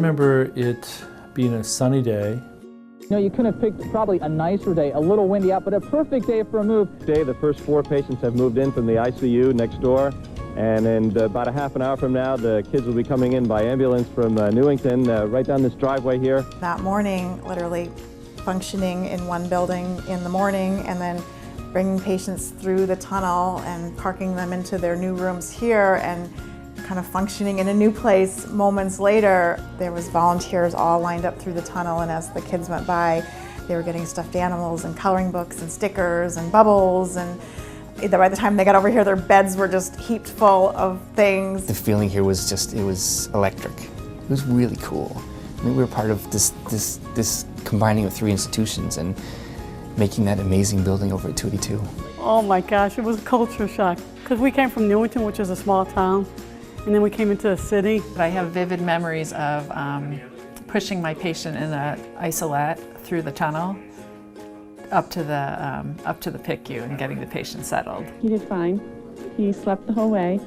remember it being a sunny day. You know, you couldn't have picked probably a nicer day, a little windy out, but a perfect day for a move. Today, the first 4 patients have moved in from the ICU next door, and in about a half an hour from now, the kids will be coming in by ambulance from Newington, right down this driveway here. That morning, literally functioning in one building in the morning, and then bringing patients through the tunnel and parking them into their new rooms here, and kind of functioning in a new place moments later. There was volunteers all lined up through the tunnel, and as the kids went by, they were getting stuffed animals and coloring books and stickers and bubbles, and by the time they got over here, their beds were just heaped full of things. The feeling here was just, it was electric. It was really cool. I mean, we were part of this combining of 3 institutions and making that amazing building over at 282. Oh my gosh, it was a culture shock. Because we came from Newington, which is a small town, and then we came into the city. I have vivid memories of pushing my patient in an isolette through the tunnel up to the PICU and getting the patient settled. He did fine. He slept the whole way.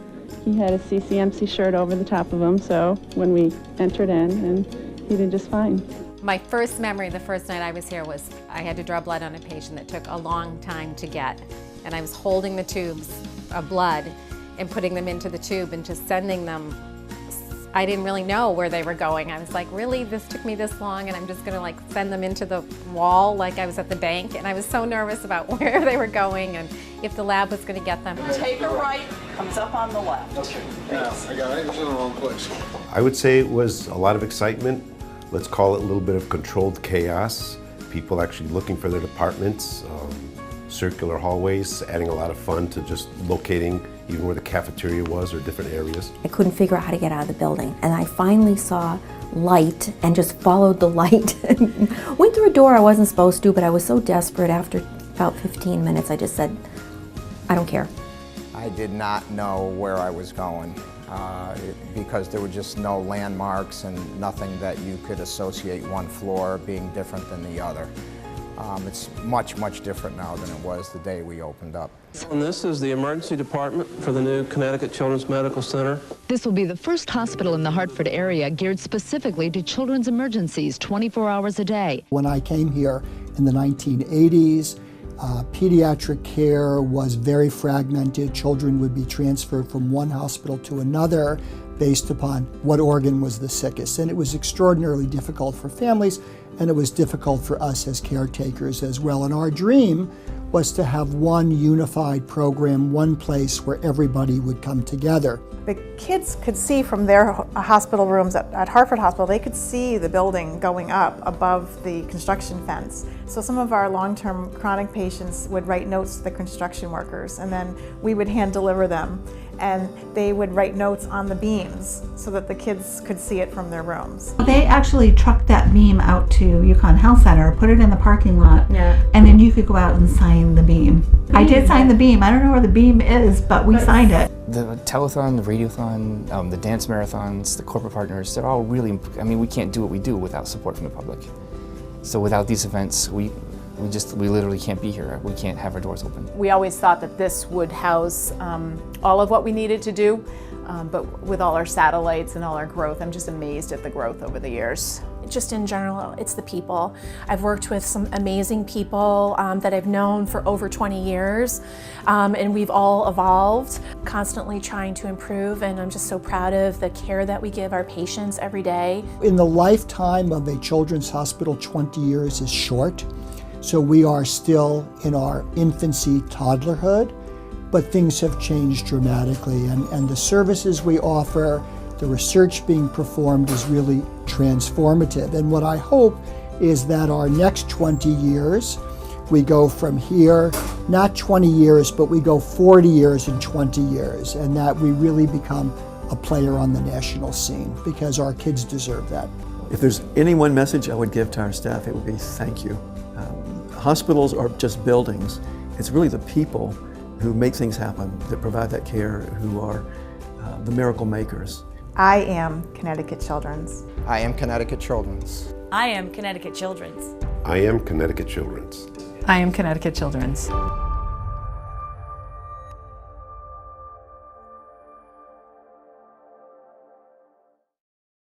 He had a CCMC shirt over the top of him, so when we entered in, and he did just fine. My first memory the first night I was here was I had to draw blood on a patient that took a long time to get, and I was holding the tubes of blood and putting them into the tube and just sending them. I didn't really know where they were going. I was like, really, this took me this long, and I'm just gonna like send them into the wall like I was at the bank, and I was so nervous about where they were going and if the lab was gonna get them. Take a right, comes up on the left. Okay, now I got it in the wrong place. I would say it was a lot of excitement. Let's call it a little bit of controlled chaos. People actually looking for their departments, circular hallways, adding a lot of fun to just locating even where the cafeteria was or different areas. I couldn't figure out how to get out of the building, and I finally saw light and just followed the light. Went through a door I wasn't supposed to, but I was so desperate after about 15 minutes I just said, I don't care. I did not know where I was going because there were just no landmarks and nothing that you could associate one floor being different than the other. It's much, much different now than it was the day we opened up. And this is the emergency department for the new Connecticut Children's Medical Center. This will be the first hospital in the Hartford area geared specifically to children's emergencies 24 hours a day. When I came here in the 1980s, pediatric care was very fragmented. Children would be transferred from one hospital to another based upon what organ was the sickest. And it was extraordinarily difficult for families, and it was difficult for us as caretakers as well. And our dream was to have one unified program, one place where everybody would come together. The kids could see from their hospital rooms at Hartford Hospital, they could see the building going up above the construction fence. So some of our long-term chronic patients would write notes to the construction workers, and then we would hand deliver them, and they would write notes on the beams so that the kids could see it from their rooms. They actually trucked that beam out to Yukon Health Center, put it in the parking lot, and then you could go out and sign the beam. I did sign the beam. I don't know where the beam is, but we signed it. The telethon, the radiothon, the dance marathons, the corporate partners, they're all really, I mean, we can't do what we do without support from the public. So without these events, we literally can't be here. We can't have our doors open. We always thought that this would house all of what we needed to do, but with all our satellites and all our growth, I'm just amazed at the growth over the years. Just in general, it's the people. I've worked with some amazing people that I've known for over 20 years, and we've all evolved, constantly trying to improve, and I'm just so proud of the care that we give our patients every day. In the lifetime of a children's hospital, 20 years is short, so we are still in our infancy, toddlerhood, but things have changed dramatically, and the services we offer, the research being performed is really transformative. And what I hope is that our next 20 years, we go from here, not 20 years, but we go 40 years and 20 years, and that we really become a player on the national scene, because our kids deserve that. If there's any one message I would give to our staff, it would be thank you. Hospitals are just buildings. It's really the people who make things happen, that provide that care, who are the miracle makers. I am Connecticut Children's. I am Connecticut Children's. I am Connecticut Children's. I am Connecticut Children's. I am Connecticut Children's.